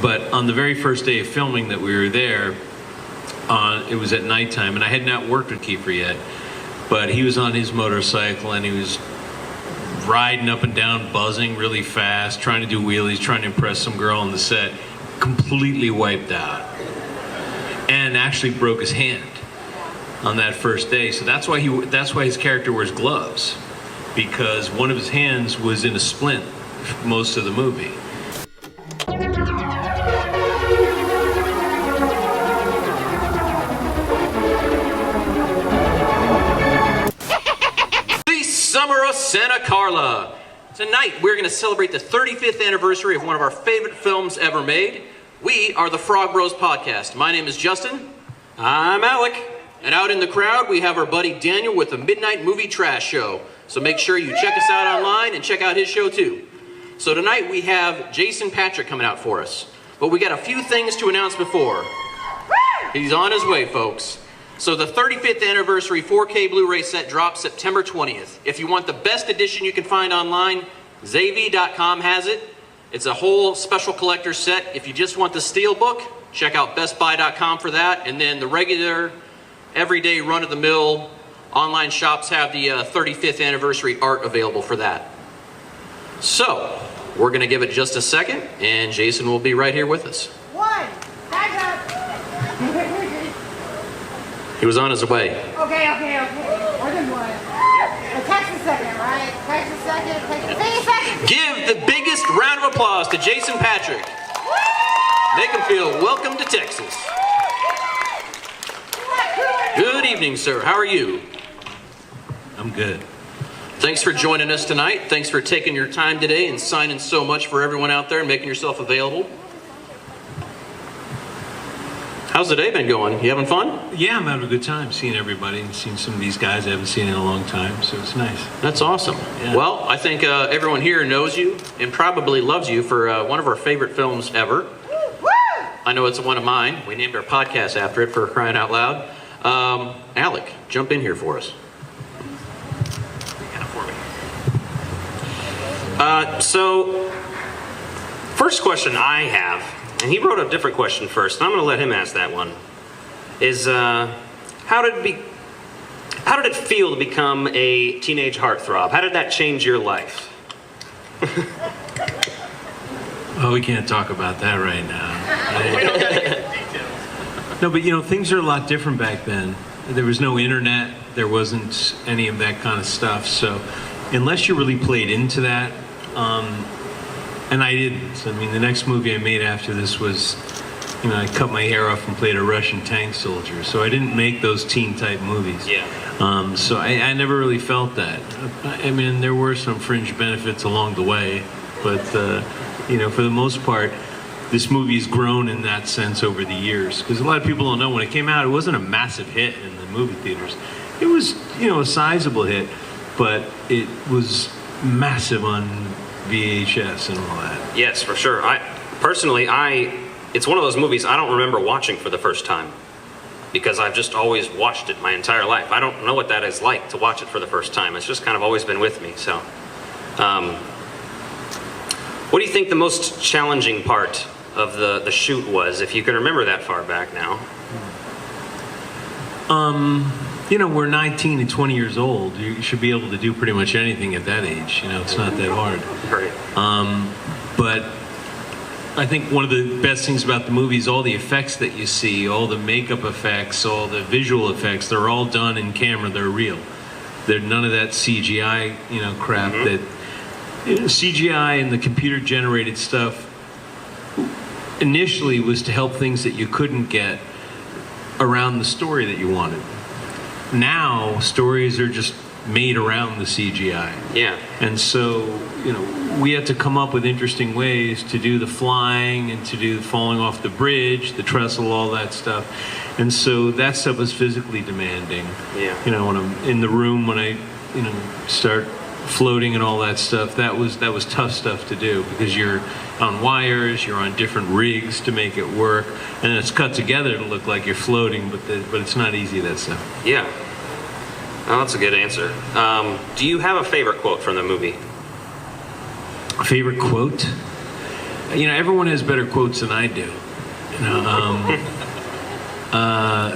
But on the very first day of filming that we were there, it was at nighttime, and I had not worked with Kiefer yet, but he was on his motorcycle and he was riding up and down, buzzing really fast, trying to do wheelies, trying to impress some girl on the set, completely wiped out, and actually broke his hand on that first day. So that's why his character wears gloves, because one of his hands was in a splint most of the movie. Summer of Santa Carla. Tonight we're going to celebrate the 35th anniversary of one of our favorite films ever made. We are the Frog Bros Podcast. My name is Justin. I'm Alec. And out in the crowd we have our buddy Daniel with the Midnight Movie Trash Show. So make sure you check us out online and check out his show too. So tonight we have Jason Patric coming out for us. But we got a few things to announce before. He's on his way, folks. So the 35th anniversary 4K Blu-ray set drops September 20th. If you want the best edition you can find online, Zavy.com has it. It's a whole special collector set. If you just want the steelbook, check out BestBuy.com for that. And then the regular, everyday run-of-the-mill online shops have the 35th anniversary art available for that. So we're going to give it just a second, and Jason will be right here with us. One, back up. He was on his way. Okay. More than one. It takes a second, right? Takes a second. Take a second. Give the biggest round of applause to Jason Patric. Make him feel welcome to Texas. Good evening, sir. How are you? I'm good. Thanks for joining us tonight. Thanks for taking your time today and signing so much for everyone out there and making yourself available. How's the day been going? You having fun? Yeah, I'm having a good time seeing everybody and seeing some of these guys I haven't seen in a long time, so it's nice. That's awesome. Yeah. Well, I think everyone here knows you and probably loves you for one of our favorite films ever. I know it's one of mine. We named our podcast after it, for crying out loud. Alec, jump in here for us. So, first question I have, and he wrote a different question first, and I'm going to let him ask that one, is how did it feel to become a teenage heartthrob? How did that change your life? Oh, we can't talk about that right now. No, but things are a lot different back then. There was no internet. There wasn't any of that kind of stuff. So unless you really played into that, and I didn't. I mean, the next movie I made after this was, I cut my hair off and played a Russian tank soldier. So I didn't make those teen-type movies. Yeah. So I never really felt that. I mean, there were some fringe benefits along the way, but, for the most part, this movie has grown in that sense over the years. Because a lot of people don't know, when it came out, it wasn't a massive hit in the movie theaters. It was, a sizable hit, but it was massive on VHS and all that. Yes, for sure. Personally, it's one of those movies I don't remember watching for the first time, because I've just always watched it my entire life. I don't know what that is like to watch it for the first time. It's just kind of always been with me. So, what do you think the most challenging part of the shoot was, if you can remember that far back now? We're 19 and 20 years old. You should be able to do pretty much anything at that age. It's not that hard. Right. But I think one of the best things about the movie is all the effects that you see, all the makeup effects, all the visual effects, they're all done in camera. They're real. They're none of that CGI, crap that CGI and the computer-generated stuff initially was to help things that you couldn't get around the story that you wanted. Now, stories are just made around the CGI. Yeah. And so, we had to come up with interesting ways to do the flying and to do the falling off the bridge, the trestle, all that stuff. And so that stuff was physically demanding. Yeah. When I'm in the room, when I, start floating and all that stuff, that was tough stuff to do, because you're on wires, you're on different rigs to make it work, and it's cut together to look like you're floating, but it's not easy, that stuff. Yeah. Oh, that's a good answer. Do you have a favorite quote from the movie? Favorite quote? everyone has better quotes than I do.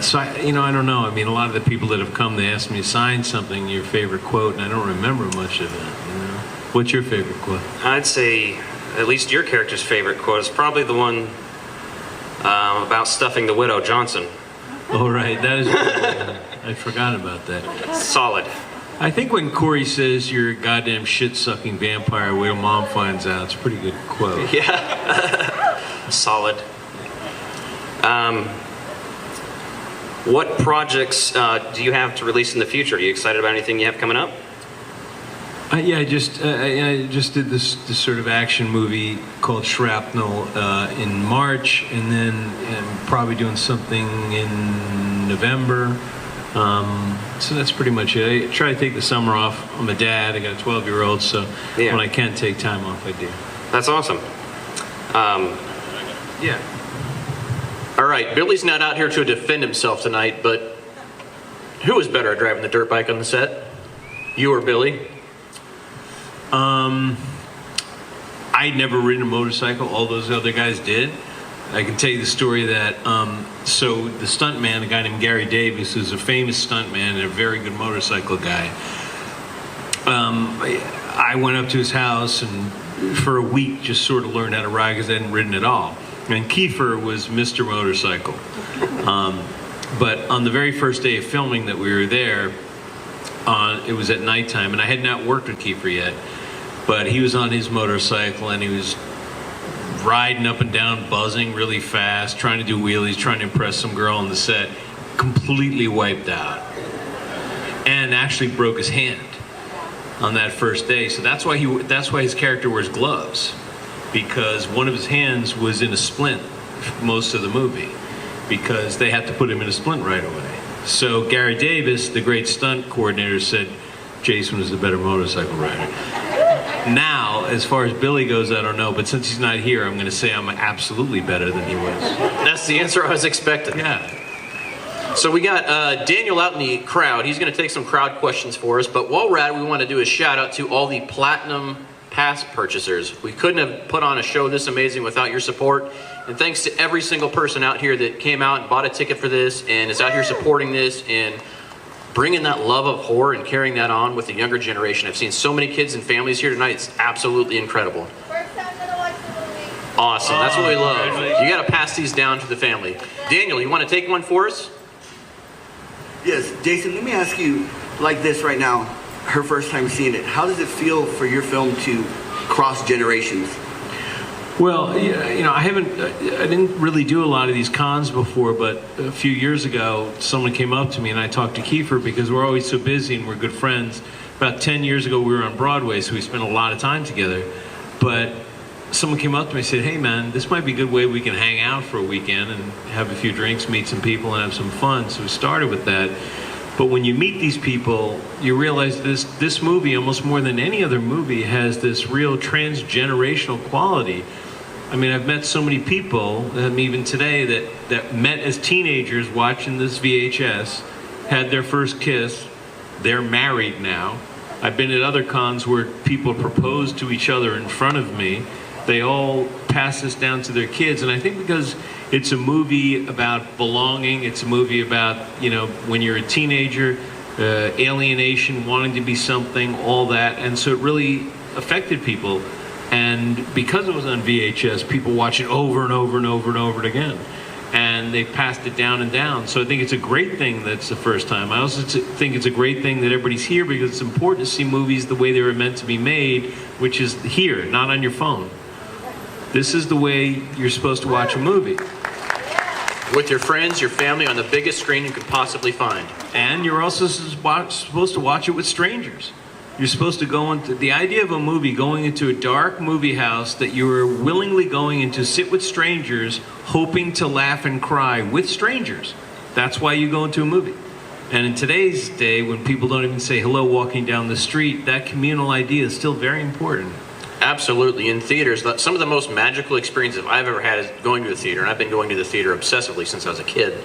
So I don't know. I mean, a lot of the people that have come, they ask me to sign something, your favorite quote, and I don't remember much of it. What's your favorite quote? I'd say at least your character's favorite quote is probably the one about stuffing the widow Johnson. Oh, right. That is. I forgot about that. Solid. I think when Corey says you're a goddamn shit-sucking vampire, wait till mom finds out. It's a pretty good quote. Yeah. Solid. What projects do you have to release in the future? Are you excited about anything you have coming up? I just did this sort of action movie called Shrapnel in March, and then I'm probably doing something in November. So that's pretty much it. I try to take the summer off. I'm a dad. I got a 12-year-old, so when I can take time off, I do. That's awesome. Yeah. All right, Billy's not out here to defend himself tonight, but who was better at driving the dirt bike on the set? You or Billy? I'd never ridden a motorcycle. All those other guys did. I can tell you the story that, so the stuntman, a guy named Gary Davis, who's a famous stuntman and a very good motorcycle guy, I went up to his house and for a week just sort of learned how to ride because I hadn't ridden at all. And Kiefer was Mr. Motorcycle. But on the very first day of filming that we were there, it was at nighttime, and I had not worked with Kiefer yet, but he was on his motorcycle and he was riding up and down, buzzing really fast, trying to do wheelies, trying to impress some girl on the set, completely wiped out, and actually broke his hand on that first day. So that's why his character wears gloves, because one of his hands was in a splint most of the movie, because they had to put him in a splint right away. So Gary Davis, the great stunt coordinator, said Jason was the better motorcycle rider. Now, as far as Billy goes, I don't know, but since he's not here, I'm going to say I'm absolutely better than he was. That's the answer I was expecting. Yeah. So we got Daniel out in the crowd. He's going to take some crowd questions for us, but while we're at it, we want to do a shout out to all the Platinum Pass purchasers. We couldn't have put on a show this amazing without your support, and thanks to every single person out here that came out and bought a ticket for this and is out here supporting this and bringing that love of horror and carrying that on with the younger generation. I've seen so many kids and families here tonight. It's absolutely incredible. First time gonna watch the movie. Awesome. That's what we love. You got to pass these down to the family. Daniel, you want to take one for us? Yes, Jason, let me ask you like this right now, her first time seeing it. How does it feel for your film to cross generations? Well, I didn't really do a lot of these cons before, but a few years ago, someone came up to me and I talked to Kiefer because we're always so busy and we're good friends. About 10 years ago, we were on Broadway, so we spent a lot of time together. But someone came up to me and said, hey man, this might be a good way we can hang out for a weekend and have a few drinks, meet some people, and have some fun. So we started with that. But when you meet these people, you realize this movie, almost more than any other movie, has this real transgenerational quality. I mean, I've met so many people, even today, that met as teenagers watching this VHS, had their first kiss, they're married now. I've been at other cons where people propose to each other in front of me. They all pass this down to their kids, and I think because it's a movie about belonging, it's a movie about, when you're a teenager, alienation, wanting to be something, all that, and so it really affected people. And because it was on VHS, people watch it over and over and over and over again. And they passed it down and down. So I think it's a great thing that's the first time. I also think it's a great thing that everybody's here because it's important to see movies the way they were meant to be made, which is here, not on your phone. This is the way you're supposed to watch a movie. With your friends, your family, on the biggest screen you could possibly find. And you're also supposed to watch it with strangers. You're supposed to go into the idea of a movie going into a dark movie house that you are willingly going into, sit with strangers, hoping to laugh and cry with strangers. That's why you go into a movie. And in today's day, when people don't even say hello walking down the street, that communal idea is still very important. Absolutely. In theaters, some of the most magical experiences I've ever had is going to the theater, and I've been going to the theater obsessively since I was a kid,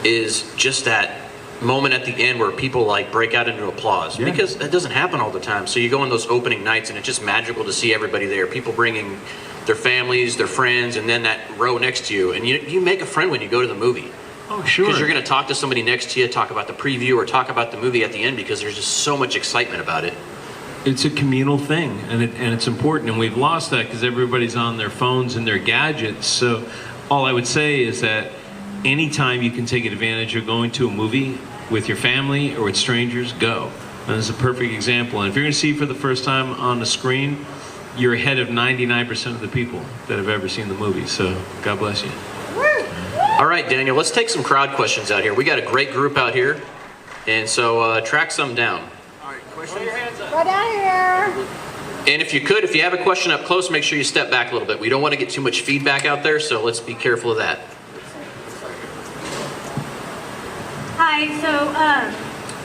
is just that moment at the end where people like break out into applause, Yeah. because that doesn't happen all the time. So you go on those opening nights and it's just magical to see everybody there, people bringing their families, their friends, and then that row next to you, and you make a friend when you go to the movie. Oh, sure. Because you're going to talk to somebody next to you, talk about the preview or talk about the movie at the end, because there's just so much excitement about it. It's a communal thing, and it's important, and we've lost that because everybody's on their phones and their gadgets. So all I would say is that anytime you can take advantage of going to a movie with your family or with strangers, go. And this is a perfect example. And if you're going to see it for the first time on the screen, you're ahead of 99% of the people that have ever seen the movie. So God bless you. All right, Daniel, let's take some crowd questions out here. We got a great group out here, and so track some down. All right, questions? Go down here. And if you have a question up close, make sure you step back a little bit. We don't want to get too much feedback out there, so let's be careful of that. Hi, so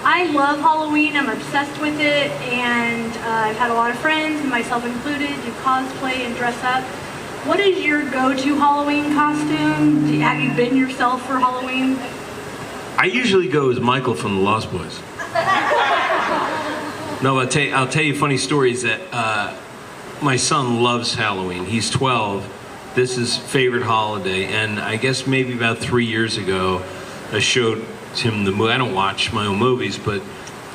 I love Halloween. I'm obsessed with it, and I've had a lot of friends, myself included, do cosplay and dress up. What is your go-to Halloween costume? Have you been yourself for Halloween? I usually go as Michael from the Lost Boys. No, I'll tell you funny stories that my son loves Halloween. He's 12. This is his favorite holiday, and I guess maybe about 3 years ago, I showed him the movie. I don't watch my own movies, but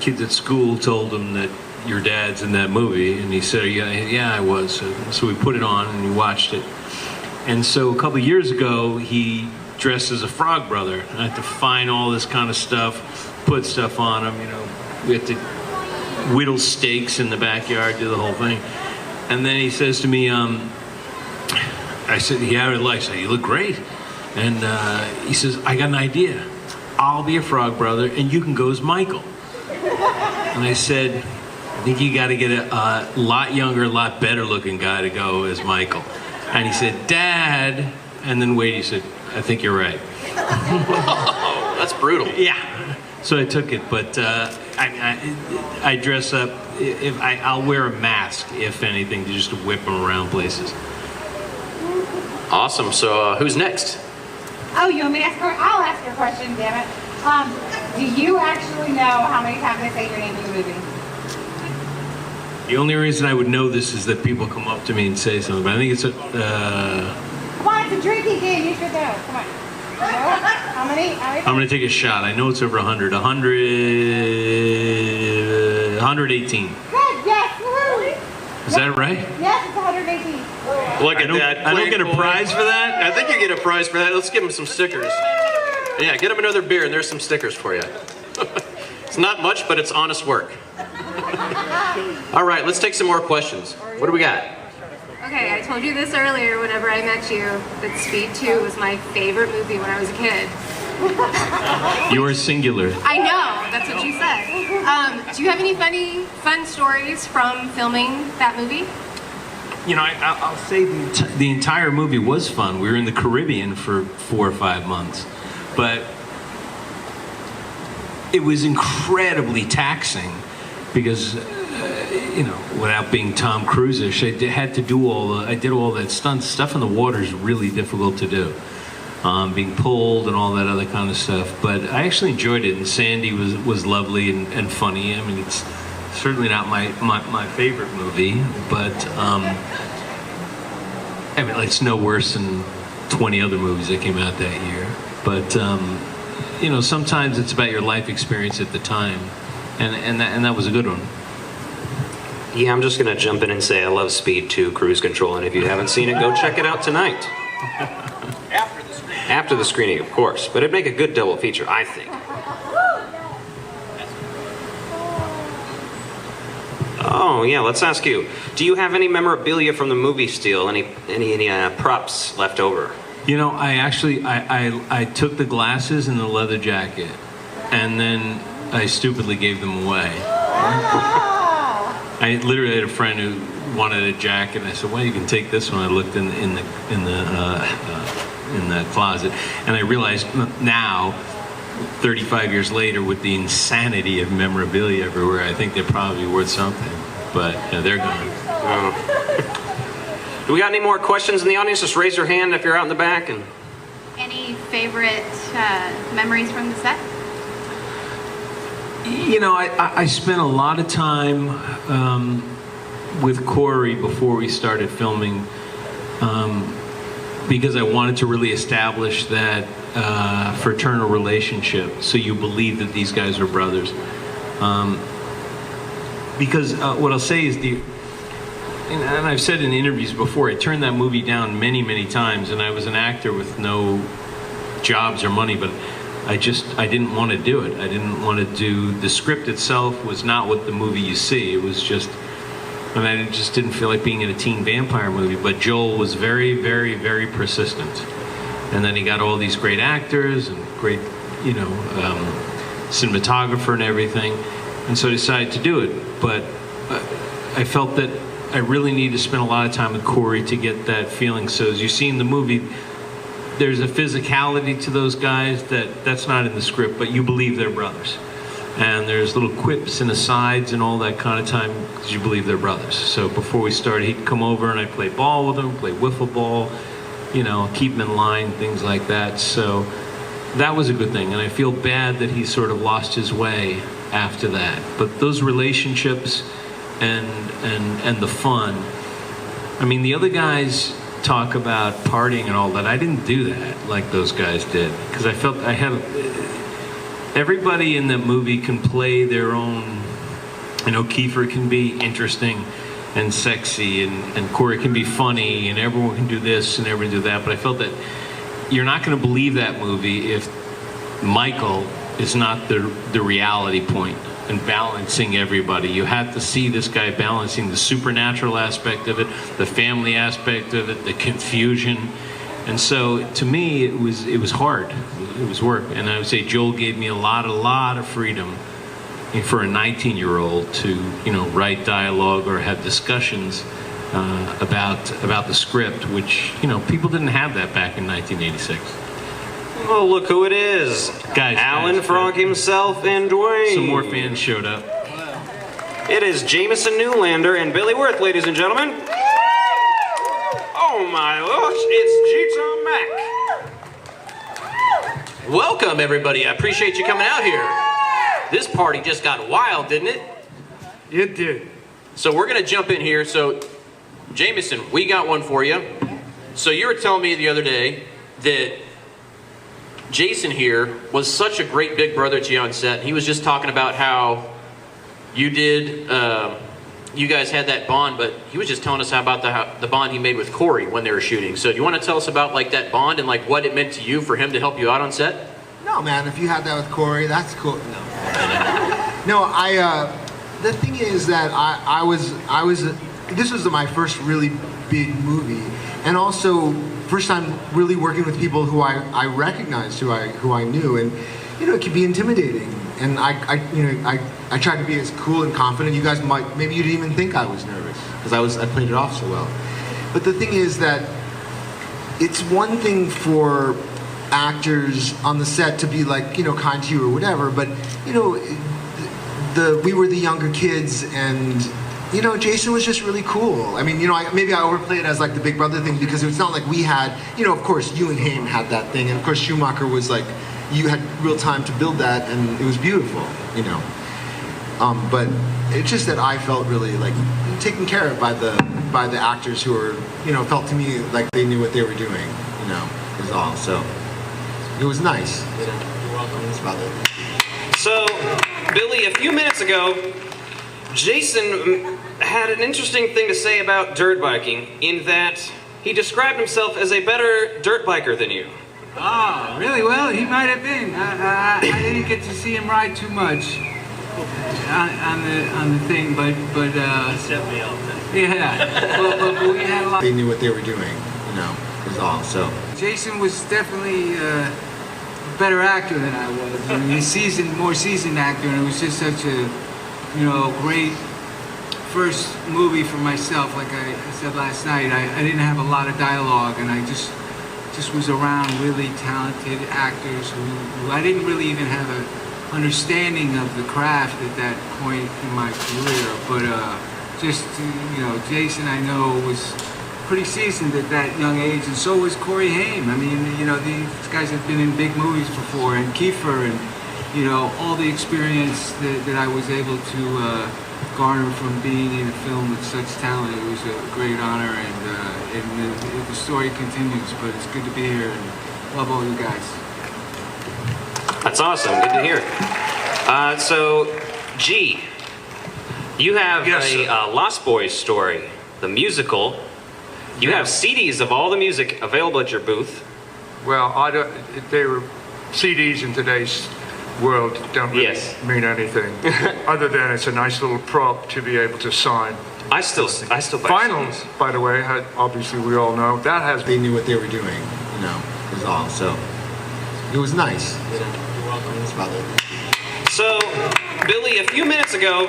kids at school told him that your dad's in that movie, and he said, yeah, I was. So we put it on and he watched it. And so a couple of years ago, he dressed as a Frog Brother. I had to find all this kind of stuff, put stuff on him, we had to whittle stakes in the backyard, do the whole thing. And then he says to me, I said, yeah, I said, you look great. And he says, I got an idea. I'll be a Frog Brother and you can go as Michael. And I said, I think you got to get a lot younger, a lot better looking guy to go as Michael. And he said, Dad. And then he said, I think you're right. Oh, that's brutal. Yeah. So I took it, but I dress up. I'll wear a mask, if anything, just to whip them around places. Awesome. So who's next? Oh, you want me to ask her? I'll ask your question, damn it. Do you actually know how many times I say your name in the movie? The only reason I would know this is that people come up to me and say something, but I think it's Come on, it's a drinking game. You should know. Come on. No? How many? I'm going to take a shot. I know it's over 100. 118. Good, yes, woo! Is that right? Yes, it's 118. Look at that. I don't get a prize for that? I think you get a prize for that. Let's give him some stickers. Yeah, get him another beer, and there's some stickers for you. It's not much, but it's honest work. All right, let's take some more questions. What do we got? Okay, I told you this earlier whenever I met you, that Speed 2 was my favorite movie when I was a kid. You're singular. I know, that's what you said. Do you have any fun stories from filming that movie? I'll say the entire movie was fun. We were in the Caribbean for 4 or 5 months, but it was incredibly taxing because, without being Tom Cruise-ish, I did all that stuff in the water is really difficult to do. Being pulled and all that other kind of stuff. But I actually enjoyed it, and Sandy was lovely and funny. I mean, it's certainly not my favorite movie, but it's no worse than 20 other movies that came out that year. But sometimes it's about your life experience at the time, and that was a good one. Yeah, I'm just going to jump in and say I love Speed 2 Cruise Control, and if you haven't seen it, go check it out tonight. After the screening, of course, but it'd make a good double feature, I think. Oh, yeah, let's ask you. Do you have any memorabilia from the movie still? Any props left over? I took the glasses and the leather jacket, and then I stupidly gave them away. I literally had a friend who wanted a jacket, and I said, well, you can take this one. I looked in the closet, and I realized now, 35 years later, with the insanity of memorabilia everywhere, I think they're probably worth something, but they're gone. Oh. Do we got any more questions in the audience? Just raise your hand if you're out in the back. And Any favorite memories from the set? You know, I spent a lot of time with Corey before we started filming because I wanted to really establish that fraternal relationship, so you believe that these guys are brothers. Because what I'll say is and I've said in interviews before, I turned that movie down many, many times, and I was an actor with no jobs or money, but I didn't want to do it. I didn't want to do, the script itself was not what the movie you see. It was just, and I just didn't feel like being in a teen vampire movie, but Joel was very, very, very persistent. And then he got all these great actors and great, you know, cinematographer and everything, and so I decided to do it. But I felt that I really needed to spend a lot of time with Corey to get that feeling. So as you see in the movie, there's a physicality to those guys that's not in the script, but you believe they're brothers. And there's little quips and asides and all that kind of time because you believe they're brothers. So before we started, he'd come over and I'd play ball with him, play wiffle ball, you know, keep him in line, things like that. So that was a good thing. And I feel bad that he sort of lost his way after that. But those relationships and the fun, I mean, the other guys talk about partying and all that. I didn't do that like those guys did because I felt I had everybody in that movie can play their own. You know, Kiefer can be interesting and sexy, and Corey can be funny, and everyone can do this and everyone do that. But I felt that you're not going to believe that movie if Michael is not the reality point and balancing everybody. You have to see this guy balancing the supernatural aspect of it, the family aspect of it, the confusion. And so to me, it was hard. It was work. And I would say Joel gave me a lot of freedom for a 19-year-old to, you know, write dialogue or have discussions about the script, which, you know, people didn't have that back in 1986. Well, look who it is. Guys, Alan Frog himself and Dwayne. Some more fans showed up. It is Jamison Newlander and Billy Wirth, ladies and gentlemen. Oh my gosh, it's G-Tom Mac. Welcome, everybody. I appreciate you coming out here. This party just got wild, didn't it? It did. So we're going to jump in here. So, Jamison, we got one for you. So you were telling me the other day that Jason here was such a great big brother to you on set. He was just talking about how you did, you guys had that bond, but he was just telling us how about the bond he made with Corey when they were shooting. So do you want to tell us about like that bond and like what it meant to you for him to help you out on set? No, man, if you had that with Corey, that's cool. No, the thing is that I was, this was my first really big movie, and also first time really working with people who I recognized, who I knew, and you know, it could be intimidating. And I tried to be as cool and confident. You guys maybe you didn't even think I was nervous because I played it off so well. But the thing is that it's one thing for actors on the set to be like, you know, kind to you or whatever, but you know, we were the younger kids, and you know, Jason was just really cool. I mean, you know, maybe I overplayed it as like the big brother thing because it's not like we had, you know, of course you and Haim had that thing, and of course Schumacher was like, you had real time to build that, and it was beautiful, you know. But it's just that I felt really like taken care of by the actors who were, you know, felt to me like they knew what they were doing, you know, is all. So it was nice. You know, you're welcome. That's about it. So, Billy, a few minutes ago, Jason had an interesting thing to say about dirt biking in that he described himself as a better dirt biker than you. Oh, really? Well, he might have been. I didn't get to see him ride too much on the thing, but yeah. Well, we had a lot. They knew what they were doing, you know, is all. So Jason was definitely a better actor than I was. I mean, more seasoned actor, and it was just such a, you know, great first movie for myself. Like I said last night, I didn't have a lot of dialogue, and I just was around really talented actors who I didn't really even have an understanding of the craft at that point in my career. But just, you know, Jason, I know, was pretty seasoned at that young age, and so was Corey Haim. I mean, you know, these guys have been in big movies before, and Kiefer, and you know, all the experience that I was able to garner from being in a film with such talent. It was a great honor, and the story continues, but it's good to be here and love all you guys. That's awesome. Good to hear. So, G, you have a Lost Boys story, the musical. You have CDs of all the music available at your booth. Well, they were CDs in today's world don't really mean anything other than it's a nice little prop to be able to sign. I still buy Vinyls, CDs. by the way, obviously we all know that has. They knew what they were doing, you know, is all. So it was nice. You're welcome. That's about it. So, Billy, a few minutes ago,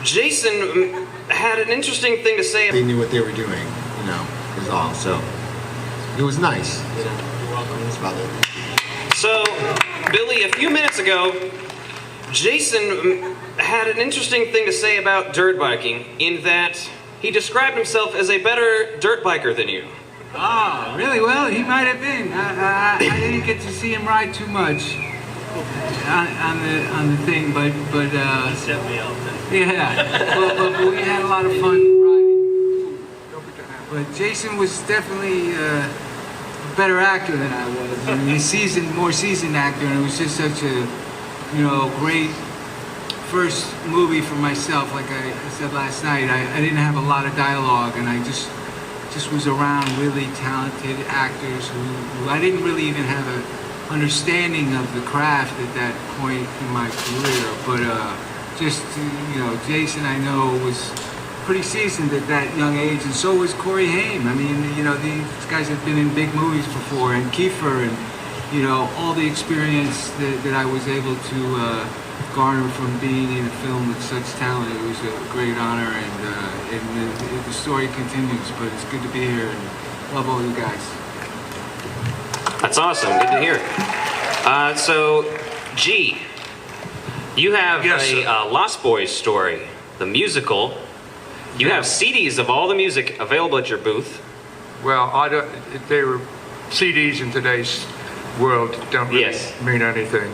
Jason had an interesting thing to say. They knew what they were doing, you know, is all. So it was nice. You're welcome. That's about it. So, Billy, a few minutes ago, Jason had an interesting thing to say about dirt biking in that he described himself as a better dirt biker than you. Oh, really? Well, he might have been. I didn't get to see him ride too much on the thing, but he set me up. Yeah, but we had a lot of fun riding. But Jason was definitely a better actor than I was. I mean, he's more seasoned actor, and it was just such a, you know, great first movie for myself. Like I said last night, I didn't have a lot of dialogue, and I just was around really talented actors who I didn't really even have an understanding of the craft at that point in my career. But just, you know, Jason, I know, was pretty seasoned at that young age, and so was Corey Haim. I mean, you know, these guys have been in big movies before, and Kiefer, and, you know, all the experience that I was able to garner from being in a film with such talent. It was a great honor, and the story continues, but it's good to be here and love all you guys. That's awesome. Good to hear. So, G, you have a Lost Boys story, the musical. You have CDs of all the music available at your booth. Well, they were CDs in today's world don't really mean anything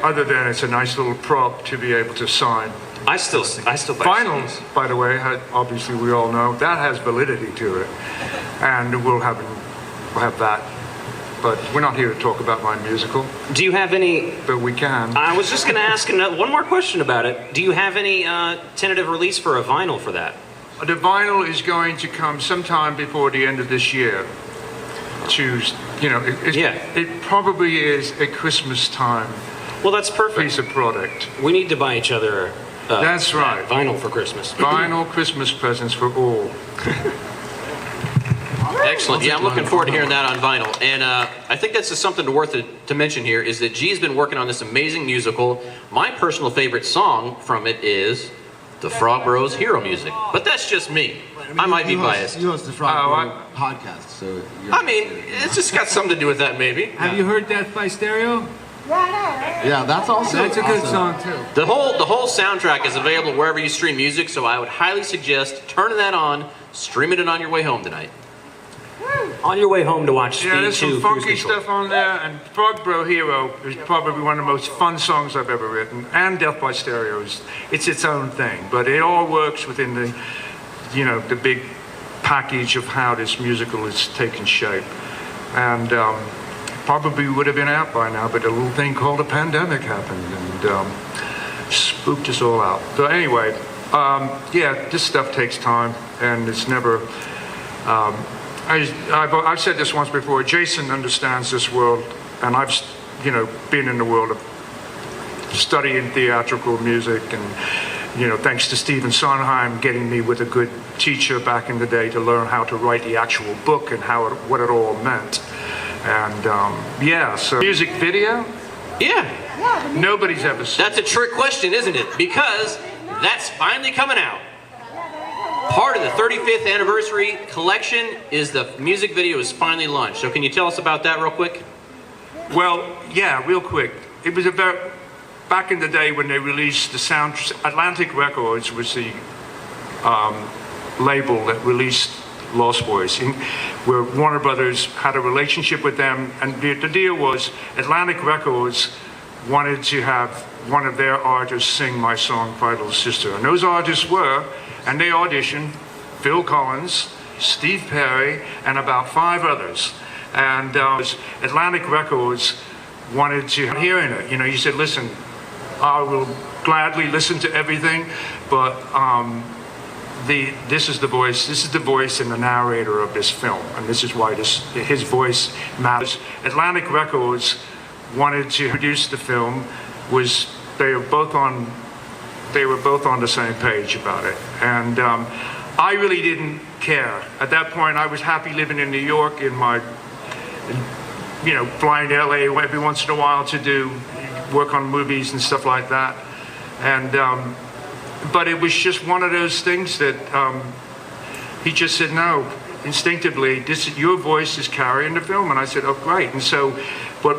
other than it's a nice little prop to be able to sign. I still buy Vinyls, CDs. by the way, obviously we all know that has validity to it, and we'll have that. But we're not here to talk about my musical. Do you have any? But we can. I was just going to ask one more question about it. Do you have any tentative release for a vinyl for that? The vinyl is going to come sometime before the end of this year. It probably is a Christmas time. Well, that's perfect. Piece of product. We need to buy each other. That's right. Vinyl for Christmas. Vinyl Christmas presents for all. Excellent. Yeah, I'm looking forward to hearing that on vinyl. And I think that's just something worth to mention here is that G's been working on this amazing musical. My personal favorite song from it is the Frog Bros Hero Music. But that's just me. I might be biased. You host the Frog Bro podcast, so I mean, it's just got something to do with that, maybe. Have you heard Death by Stereo? Yeah, that's also a good song too. The whole soundtrack is available wherever you stream music, so I would highly suggest turning that on, streaming it on your way home tonight. On your way home to watch Speed 2. Yeah, there's some funky stuff on there, and Frog Bro Hero is probably one of the most fun songs I've ever written, and Death by Stereo it's its own thing, but it all works within the big package of how this musical is taking shape. And probably would have been out by now, but a little thing called a pandemic happened and spooked us all out. So anyway, this stuff takes time, and it's never. I've said this once before. Jason understands this world, and I've been in the world of studying theatrical music, and thanks to Stephen Sondheim getting me with a good teacher back in the day to learn how to write the actual book and what it all meant. And so music video. Yeah. Nobody's ever seen. That's a trick question, isn't it? Because that's finally coming out. Part of the 35th anniversary collection is the music video is finally launched. So can you tell us about that real quick? Well, yeah, real quick. It was back in the day when they released the sound. Atlantic Records was the label that released Lost Boys, where Warner Brothers had a relationship with them, and the deal was Atlantic Records wanted to have one of their artists sing my song, Vital Sister. And those artists were, and they auditioned, Phil Collins, Steve Perry, and about 5 others. And Atlantic Records wanted to hearing it. You know, he said, listen, I will gladly listen to everything, but this is the voice and the narrator of this film, and this is why his voice matters. Atlantic Records wanted to produce the film. They were both on the same page about it, and I really didn't care at that point. I was happy living in New York, flying to LA every once in a while to do work on movies and stuff like that, and but it was just one of those things that he just said no, instinctively. Your voice is carrying the film, and I said, oh great. And so, but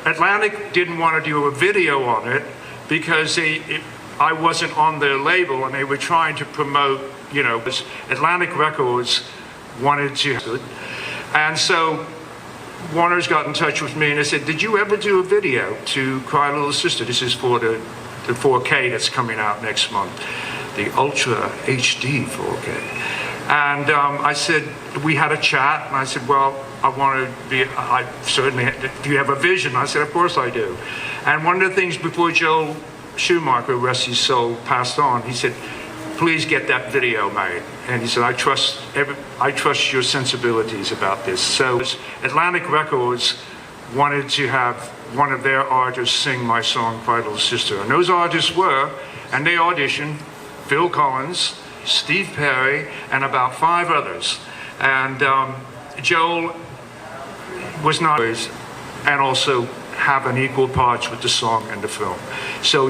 Atlantic didn't want to do a video on it because I wasn't on their label, and they were trying to promote. Atlantic Records wanted to, and so Warner's got in touch with me and they said, did you ever do a video to Cry Little Sister? This is for the 4K that's coming out next month, the Ultra HD 4K. And I said, we had a chat, and I said, well, I certainly, do you have a vision? I said, of course I do. And one of the things before Joel Schumacher, rest his soul, passed on, he said, please get that video made. And he said, I trust your sensibilities about this. So Atlantic Records wanted to have one of their artists sing my song, Vital Sister. And those artists were, and they auditioned, Phil Collins, Steve Perry, and about 5 others. And Joel was not, and also have an equal parts with the song and the film. So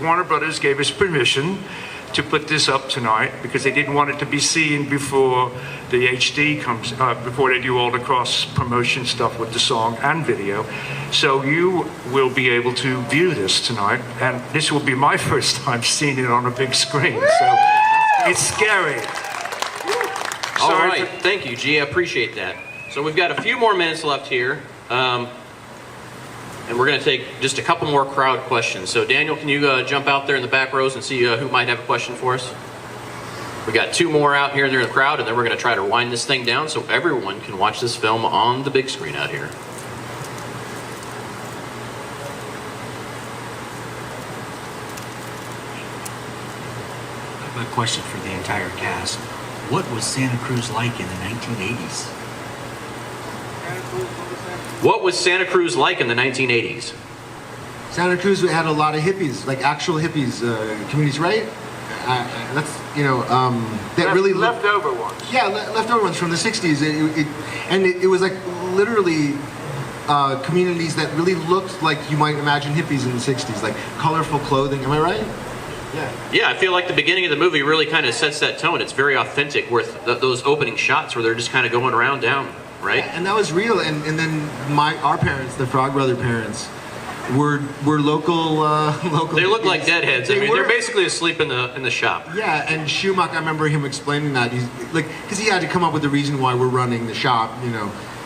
Warner Brothers gave us permission to put this up tonight because they didn't want it to be seen before the HD comes, before they do all the cross promotion stuff with the song and video. So you will be able to view this tonight, and this will be my first time seeing it on a big screen. So it's scary. All right, thank you, G. I appreciate that. So we've got a few more minutes left here. And we're going to take just a couple more crowd questions. So Daniel, can you jump out there in the back rows and see who might have a question for us? We got 2 more out here in the crowd, and then we're going to try to wind this thing down so everyone can watch this film on the big screen out here. I have a question for the entire cast. What was Santa Cruz like in the 1980s? What was Santa Cruz like in the 1980s? Santa Cruz had a lot of hippies, like actual hippies, communities, right? That really leftover ones. Yeah, leftover ones from the 60s. It was like literally communities that really looked like you might imagine hippies in the 60s, like colorful clothing. Am I right? Yeah. Yeah, I feel like the beginning of the movie really kind of sets that tone. It's very authentic with those opening shots where they're just kind of going around down, right? Yeah, and that was real. And then our parents, the Frog Brother parents, were local. They look like deadheads. They're basically asleep in the shop. Yeah, and Schumacher, I remember him explaining that. He's like, because he had to come up with the reason why we're running the shop,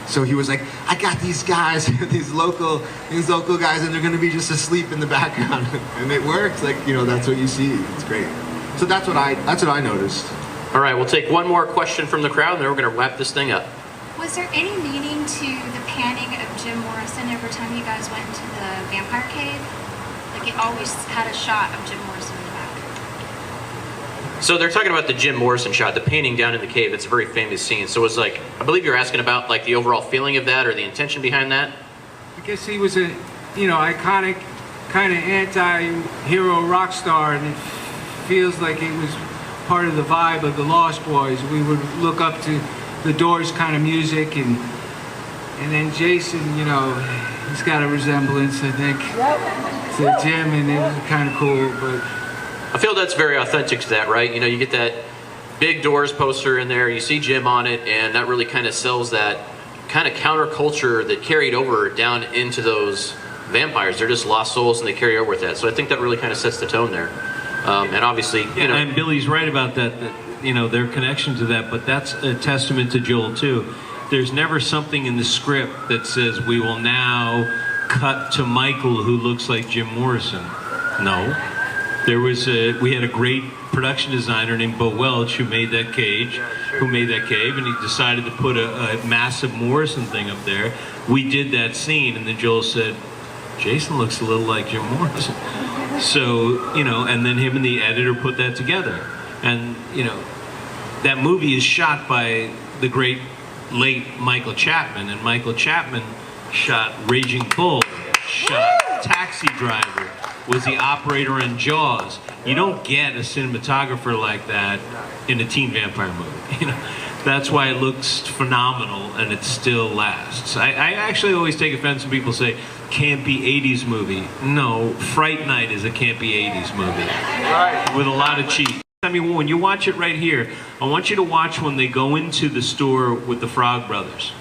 So he was like, I got these guys, these local guys, and they're going to be just asleep in the background, and it works. Like, that's what you see. It's great. So that's what I noticed. All right, we'll take one more question from the crowd, and then we're going to wrap this thing up. Was there any meaning to the panning of Jim Morrison every time you guys went into the vampire cave? Like, it always had a shot of Jim Morrison in the back. So they're talking about the Jim Morrison shot, the painting down in the cave. It's a very famous scene. So it's like, I believe you're asking about like the overall feeling of that or the intention behind that? I guess he was a, iconic kind of anti-hero rock star, and it feels like it was part of the vibe of the Lost Boys. We would look up to the Doors kind of music, and then Jason, he's got a resemblance, I think, to Jim, and it was kind of cool. But I feel that's very authentic to that, right? You get that big Doors poster in there, you see Jim on it, and that really kind of sells that kind of counterculture that carried over down into those vampires. They're just lost souls, and they carry over with that. So I think that really kind of sets the tone there. And obviously, and Billy's right about that. Their connection to that, but that's a testament to Joel too. There's never something in the script that says we will now cut to Michael who looks like Jim Morrison. No. We had a great production designer named Bo Welch who made that cage, and he decided to put a massive Morrison thing up there. We did that scene, and then Joel said, Jason looks a little like Jim Morrison. So, and then him and the editor put that together. And, that movie is shot by the great late Michael Chapman, and Michael Chapman shot Raging Bull, shot Taxi Driver, was the operator on Jaws. You don't get a cinematographer like that in a teen vampire movie. That's why it looks phenomenal and it still lasts. I actually always take offense when people say campy 80s movie. No, Fright Night is a campy 80s movie. Right. With a lot of cheese. I mean, when you watch it right here, I want you to watch when they go into the store with the Frog Brothers.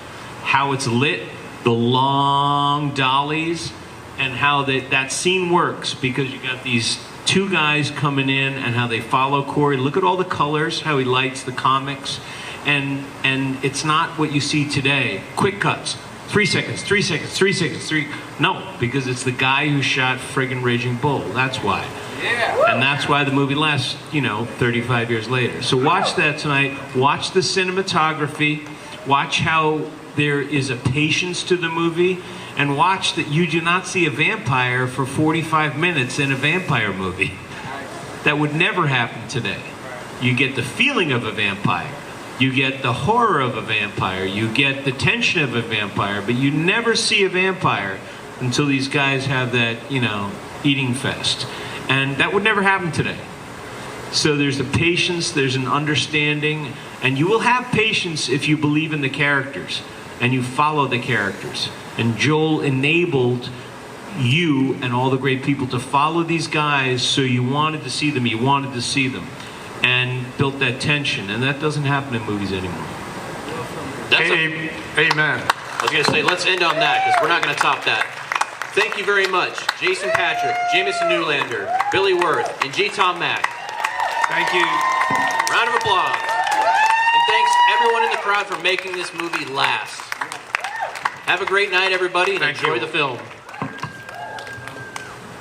How it's lit, the long dollies, and how that scene works, because you got these two guys coming in and how they follow Corey. Look at all the colors, how he lights the comics. And it's not what you see today. Quick cuts. 3 seconds, 3 seconds, 3 seconds, 3. No, because it's the guy who shot friggin' Raging Bull. That's why. Yeah. And that's why the movie lasts, 35 years later. So watch that tonight. Watch the cinematography. Watch how there is a patience to the movie. And watch that you do not see a vampire for 45 minutes in a vampire movie. That would never happen today. You get the feeling of a vampire. You get the horror of a vampire. You get the tension of a vampire. But you never see a vampire until these guys have that, eating fest. And that would never happen today. So there's a patience, there's an understanding, and you will have patience if you believe in the characters and you follow the characters. And Joel enabled you and all the great people to follow these guys, so you wanted to see them, and built that tension. And that doesn't happen in movies anymore. Amen. I was going to say, let's end on that, because we're not going to top that. Thank you very much, Jason Patric, Jamison Newlander, Billy Wirth, and G. Tom Mack. Thank you. Round of applause. And thanks everyone in the crowd for making this movie last. Have a great night, everybody, and enjoy the film.